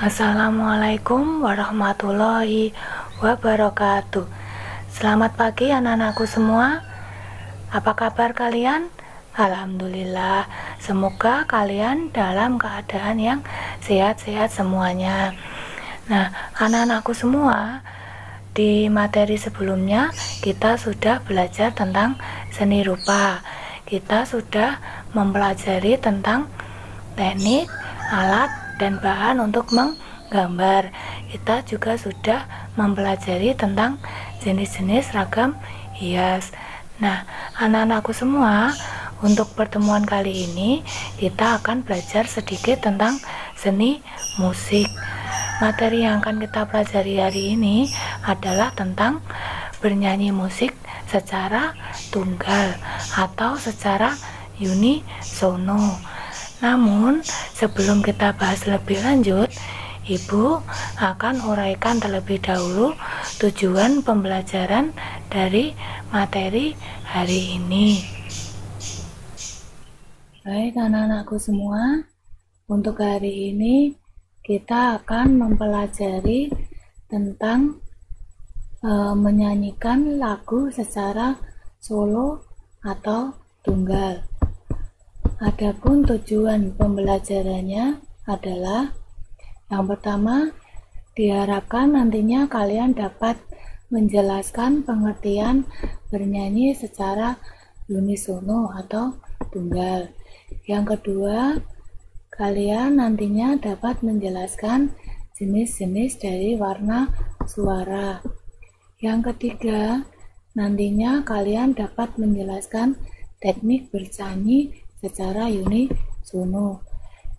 Assalamualaikum warahmatullahi wabarakatuh. Selamat pagi anak-anakku semua. Apa kabar kalian? Alhamdulillah, semoga kalian dalam keadaan yang sehat-sehat semuanya. Nah, anak-anakku semua, di materi sebelumnya kita sudah belajar tentang seni rupa. Kita sudah mempelajari tentang teknik, alat, dan bahan untuk menggambar. Kita juga sudah mempelajari tentang jenis-jenis ragam hias. Nah, anak-anakku semua, untuk pertemuan kali ini kita akan belajar sedikit tentang seni musik. Materi yang akan kita pelajari hari ini adalah tentang bernyanyi musik secara tunggal atau secara unisono. Namun, sebelum kita bahas lebih lanjut, Ibu akan uraikan terlebih dahulu tujuan pembelajaran dari materi hari ini. Baik anak-anakku semua, untuk hari ini kita akan mempelajari tentang menyanyikan lagu secara solo atau tunggal. Adapun tujuan pembelajarannya adalah yang pertama, diharapkan nantinya kalian dapat menjelaskan pengertian bernyanyi secara unisono atau tunggal. Yang kedua, kalian nantinya dapat menjelaskan jenis-jenis dari warna suara. Yang ketiga, nantinya kalian dapat menjelaskan teknik bernyanyi secara unisono.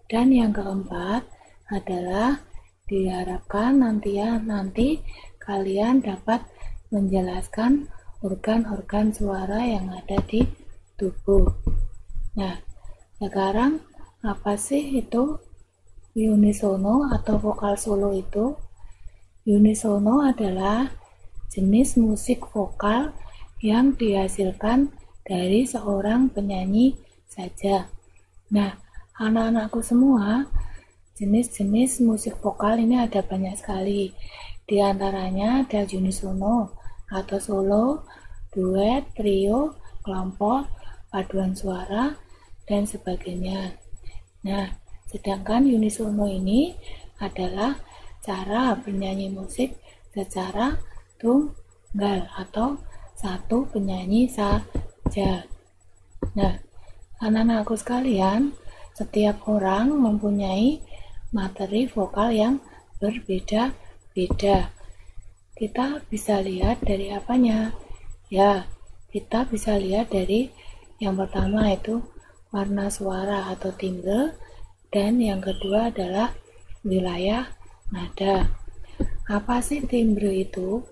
Dan yang keempat adalah diharapkan nanti kalian dapat menjelaskan organ-organ suara yang ada di tubuh. Nah, sekarang apa sih itu unisono atau vokal solo itu? Unisono adalah jenis musik vokal yang dihasilkan dari seorang penyanyi saja. Nah, anak-anakku semua, jenis-jenis musik vokal ini ada banyak sekali. Di antaranya ada unisono atau solo, duet, trio, kelompok, paduan suara, dan sebagainya. Nah, sedangkan unisono ini adalah cara bernyanyi musik secara tunggal atau satu penyanyi saja. Nah, anak-anakku sekalian, setiap orang mempunyai materi vokal yang berbeda-beda. Kita bisa lihat dari apanya? Ya, kita bisa lihat dari yang pertama itu warna suara atau timbre, dan yang kedua adalah wilayah nada. Apa sih timbre itu?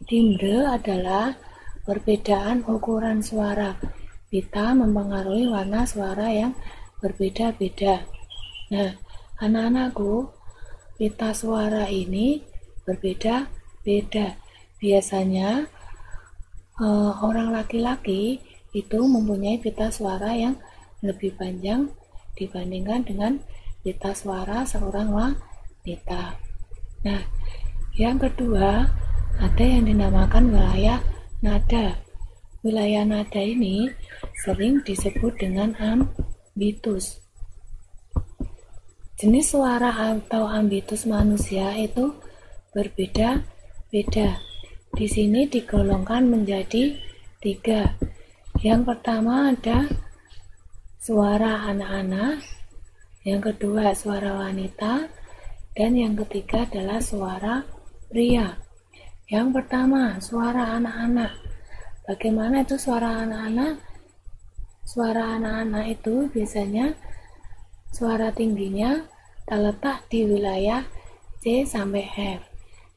Timbre adalah perbedaan ukuran suara. Kita mempengaruhi warna suara yang berbeda-beda. Nah, anak-anakku, pita suara ini berbeda-beda. Biasanya orang laki-laki itu mempunyai pita suara yang lebih panjang dibandingkan dengan pita suara seorang wanita. Nah, yang kedua ada yang dinamakan wilayah nada. Wilayah nada ini sering disebut dengan ambitus. Jenis suara atau ambitus manusia itu berbeda-beda. Di sini digolongkan menjadi 3. Yang pertama ada suara anak-anak, yang kedua suara wanita, dan yang ketiga adalah suara pria. Yang pertama, suara anak-anak. Bagaimana itu suara anak-anak? Suara anak-anak itu biasanya suara tingginya terletak di wilayah C sampai F,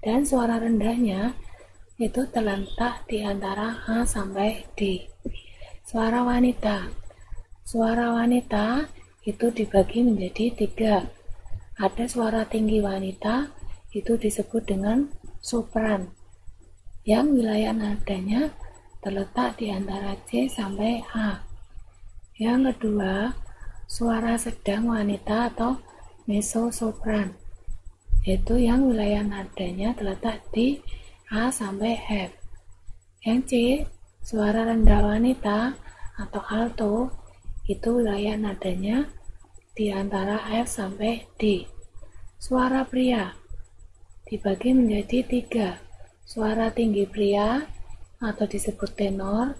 dan suara rendahnya itu terletak di antara A sampai D. Suara wanita. Suara wanita itu dibagi menjadi 3. Ada suara tinggi wanita, itu disebut dengan sopran, yang wilayah nadanya terletak di antara C sampai A. Yang kedua, suara sedang wanita atau mezzo sopran. yaitu yang wilayah nadanya terletak di A sampai F. Yang C, suara rendah wanita atau alto, itu wilayah nadanya di antara F sampai D. Suara pria dibagi menjadi 3. Suara tinggi pria atau disebut tenor,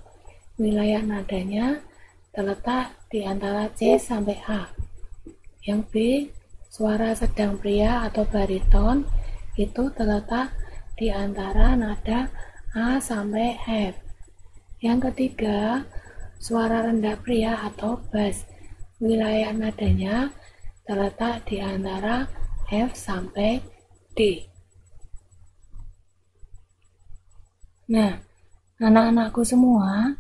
wilayah nadanya terletak di antara C sampai A. Yang B, suara sedang pria atau bariton, itu terletak di antara nada A sampai F. Yang ketiga, suara rendah pria atau bass, wilayah nadanya terletak di antara F sampai D. Nah, anak-anakku semua,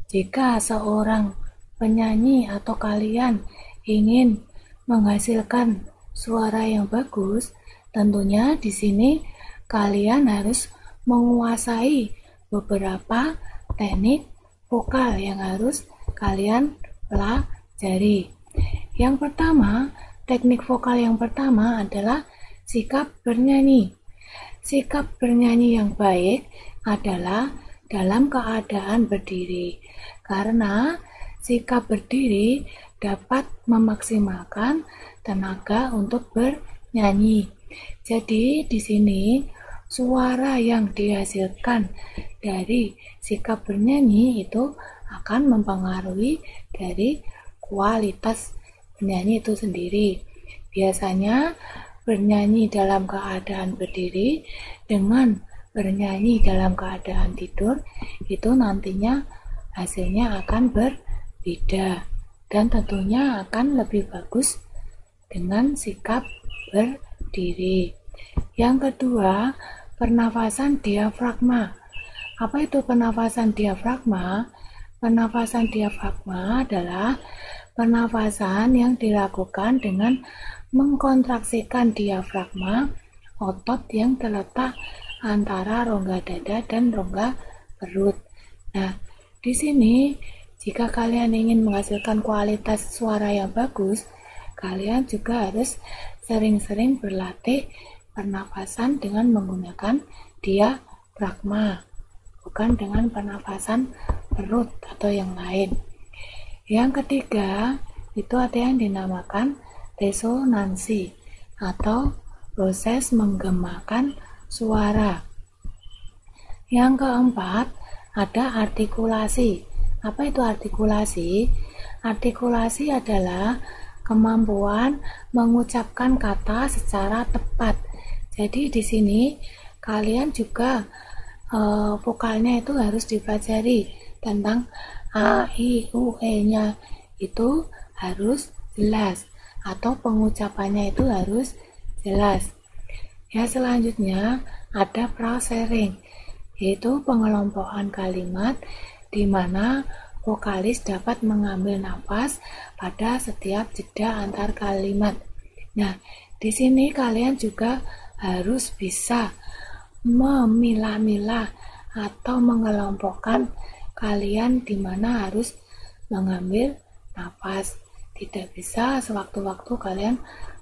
jika seorang penyanyi atau kalian ingin menghasilkan suara yang bagus, tentunya di sini kalian harus menguasai beberapa teknik vokal yang harus kalian pelajari. Yang pertama, teknik vokal yang pertama adalah sikap bernyanyi. Sikap bernyanyi yang baik adalah dalam keadaan berdiri, karena sikap berdiri dapat memaksimalkan tenaga untuk bernyanyi. Jadi di sini suara yang dihasilkan dari sikap bernyanyi itu akan mempengaruhi dari kualitas penyanyi itu sendiri. Biasanya bernyanyi dalam keadaan berdiri dengan bernyanyi dalam keadaan tidur itu nantinya hasilnya akan berbeda dan tentunya akan lebih bagus dengan sikap berdiri. Yang kedua, pernafasan diafragma. Apa itu pernafasan diafragma? Pernafasan diafragma adalah pernafasan yang dilakukan dengan mengkontraksikan diafragma, otot yang terletak antara rongga dada dan rongga perut. Nah, di sini jika kalian ingin menghasilkan kualitas suara yang bagus, kalian juga harus sering-sering berlatih pernafasan dengan menggunakan diafragma, bukan dengan pernafasan perut atau yang lain. Yang ketiga, itu ada yang dinamakan resonansi atau proses menggemakan suara. Yang keempat, ada artikulasi. Apa itu artikulasi? Artikulasi adalah kemampuan mengucapkan kata secara tepat. Jadi di sini kalian juga vokalnya itu harus dipelajari tentang A, I, U, E-nya itu harus jelas atau pengucapannya itu harus jelas. Ya, selanjutnya ada frasering, yaitu pengelompokan kalimat di mana vokalis dapat mengambil nafas pada setiap jeda antar kalimat. Nah, di sini kalian juga harus bisa memilah-milah atau mengelompokkan kalian di mana harus mengambil nafas. Tidak bisa sewaktu-waktu kalian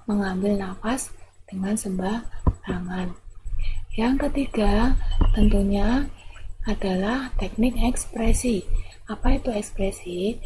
mengambil nafas dengan sembarangan. Yang ketiga tentunya adalah teknik ekspresi. Apa itu ekspresi?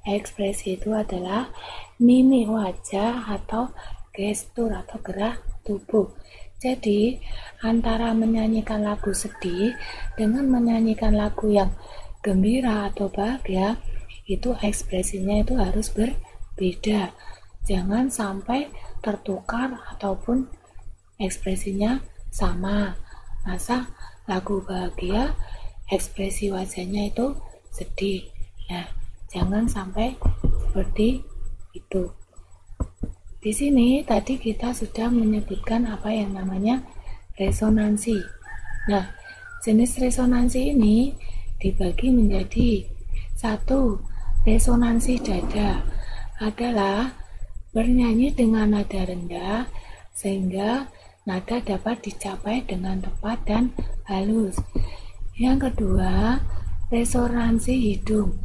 Ekspresi itu adalah mimik wajah atau gestur atau gerak tubuh. Jadi antara menyanyikan lagu sedih dengan menyanyikan lagu yang gembira atau bahagia, itu ekspresinya itu harus berbeda. Jangan sampai tertukar ataupun ekspresinya sama. Masa lagu bahagia ekspresi wajahnya itu sedih. Nah, jangan sampai seperti itu. Di sini tadi kita sudah menyebutkan apa yang namanya resonansi. Nah, jenis resonansi ini dibagi menjadi 1. Resonansi dada adalah bernyanyi dengan nada rendah sehingga nada dapat dicapai dengan tepat dan halus. Yang kedua, resonansi hidung,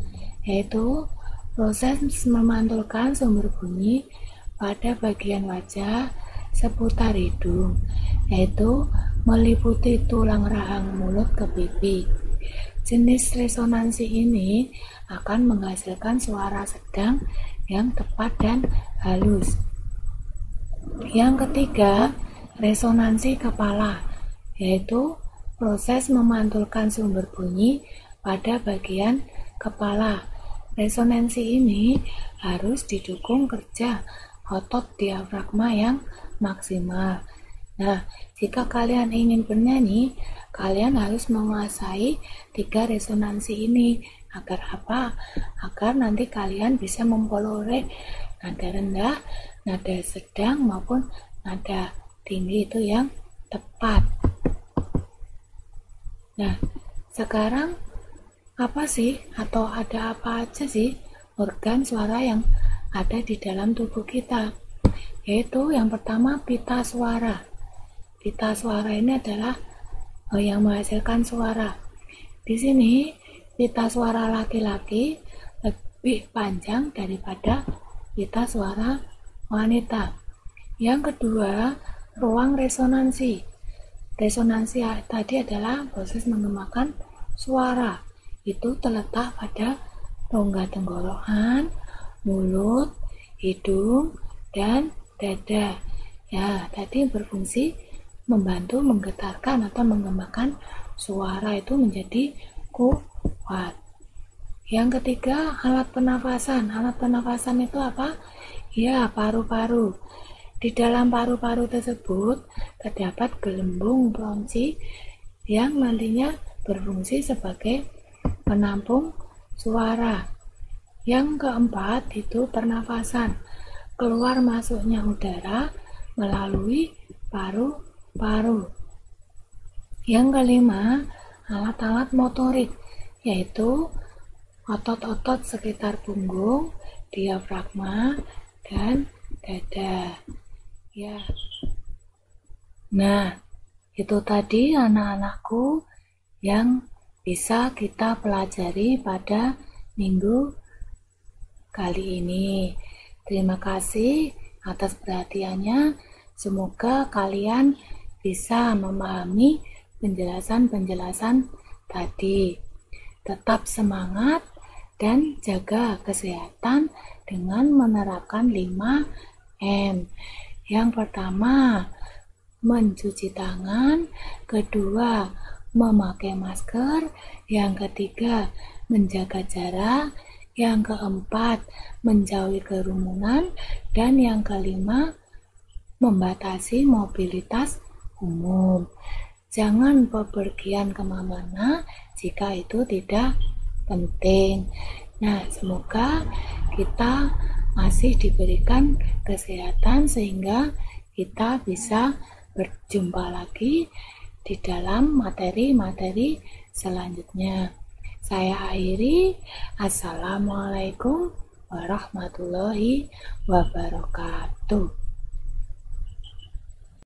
yaitu proses memantulkan sumber bunyi pada bagian wajah seputar hidung, yaitu meliputi tulang rahang mulut ke pipi. Jenis resonansi ini akan menghasilkan suara sedang yang tepat dan halus. Yang ketiga, resonansi kepala, yaitu proses memantulkan sumber bunyi pada bagian kepala. Resonansi ini harus didukung kerja otot diafragma yang maksimal. Nah, jika kalian ingin bernyanyi, kalian harus menguasai 3 resonansi ini. Agar apa? Agar nanti kalian bisa memperoleh nada rendah, nada sedang maupun nada tinggi itu yang tepat. Nah, sekarang apa sih atau ada apa aja sih organ suara yang ada di dalam tubuh kita? Yaitu yang pertama pita suara. Pita suara ini adalah yang menghasilkan suara. Di sini pita suara laki-laki lebih panjang daripada pita suara wanita. Yang kedua, ruang resonansi. Resonansi tadi adalah proses mengembangkan suara. Itu terletak pada rongga tenggorokan, mulut, hidung, dan dada. Ya, tadi berfungsi membantu menggetarkan atau mengembangkan suara itu menjadi kuat. Yang ketiga, alat pernafasan. Alat pernafasan itu apa? Ya, paru-paru. Di dalam paru-paru tersebut terdapat gelembung bronki yang nantinya berfungsi sebagai penampung suara. Yang keempat itu pernafasan, keluar masuknya udara melalui paru-paru. Yang kelima, alat-alat motorik, yaitu otot-otot sekitar punggung, diafragma, dan dada. Ya. Nah, itu tadi anak-anakku yang bisa kita pelajari pada minggu kali ini. Terima kasih atas perhatiannya. Semoga kalian bisa memahami penjelasan-penjelasan tadi. Tetap semangat dan jaga kesehatan dengan menerapkan 5M. Yang pertama, mencuci tangan. Kedua, memakai masker. Yang ketiga, menjaga jarak. Yang keempat, menjauhi kerumunan. Dan yang kelima, membatasi mobilitas umum. Jangan bepergian kemana-mana jika itu tidak penting. Nah, semoga kita masih diberikan kesehatan sehingga kita bisa berjumpa lagi di dalam materi-materi selanjutnya. Saya akhiri. Assalamualaikum warahmatullahi wabarakatuh.